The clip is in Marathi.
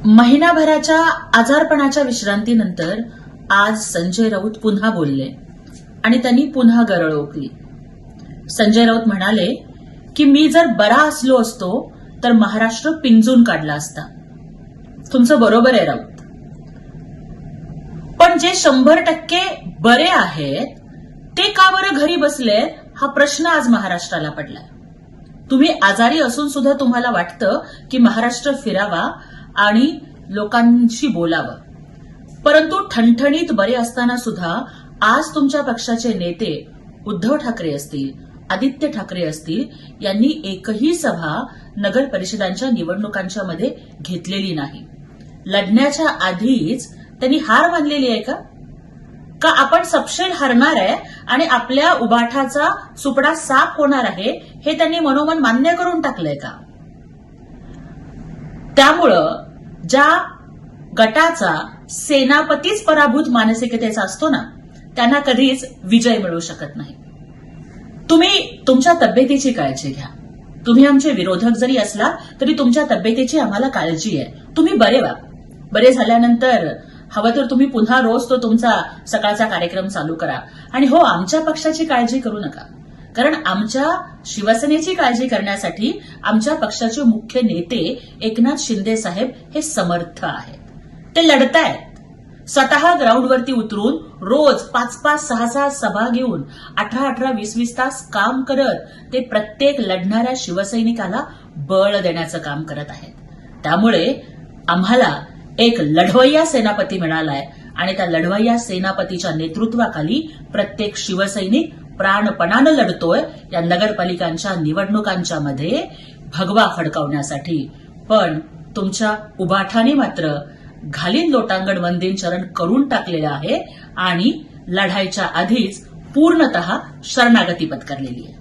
महिनाभराच्या आजारपणाच्या विश्रांतीनंतर आज संजय राऊत पुन्हा बोलले आणि त्यांनी पुन्हा गरळ ओकली. संजय राऊत म्हणाले की मी जर बरा असलो असतो तर महाराष्ट्र पिंजून काढला असता. तुमचं बरोबर आहे राऊत, पण जे 100% बरे आहेत ते का बरं घरी बसले हा प्रश्न आज महाराष्ट्राला पडलाय. तुम्ही आजारी असून सुद्धा तुम्हाला वाटतं की महाराष्ट्र फिरावा आणि लोकांशी बोलावं, परंतु ठणठणीत बरे असताना सुद्धा आज तुमच्या पक्षाचे नेते उद्धव ठाकरे असतील, आदित्य ठाकरे असतील यांनी एकही सभा नगर परिषदांच्या निवडणुकांच्या मध्ये घेतलेली नाही. लढण्याच्या आधीच त्यांनी हार मानलेली आहे का आपण सपशेल हरणार आहे आणि आपल्या उबाठाचा सुपडा साफ होणार आहे हे त्यांनी मनोमन मान्य करून टाकलंय का? त्यामुळं ज्या गटाचा सेनापतीच पराभूत मानसिकतेचा असतो ना, त्यांना कधीच विजय मिळू शकत नाही. तुम्ही तुमच्या तब्येतीची काळजी घ्या. तुम्ही आमचे विरोधक जरी असला तरी तुमच्या तब्येतीची आम्हाला काळजी आहे. तुम्ही बरे व्हा. बरे झाल्यानंतर हवं तर तुम्ही पुन्हा रोज तो तुमचा सकाळचा कार्यक्रम चालू करा. आणि हो, आमच्या पक्षाची काळजी करू नका, कारण आमच्या शिवसेनेची काळजी करण्यासाठी आमच्या पक्षाचे मुख्य नेते एकनाथ शिंदे साहेब हे समर्थ आहेत. ते लढतायत. स्वतः ग्राउंडवरती उतरून रोज 5-5, 6-6 सभा घेऊन 18-18, 20-20 तास काम करत ते प्रत्येक लढणाऱ्या शिवसैनिकाला बळ देण्याचं काम करत आहेत. त्यामुळे आम्हाला एक लढवय्या सेनापती मिळालाय आणि त्या लढवय्या सेनापतीच्या नेतृत्वाखाली प्रत्येक शिवसैनिक प्राणपणानं लढतोय या नगरपालिकांच्या निवडणुकांच्या मध्ये भगवा फडकावण्यासाठी. पण तुमच्या उभाठाने मात्र घालीन लोटांगण वंदीन चरण करून टाकलेलं आहे आणि लढाईच्या आधीच पूर्णतः शरणागती पत्करलेली आहे.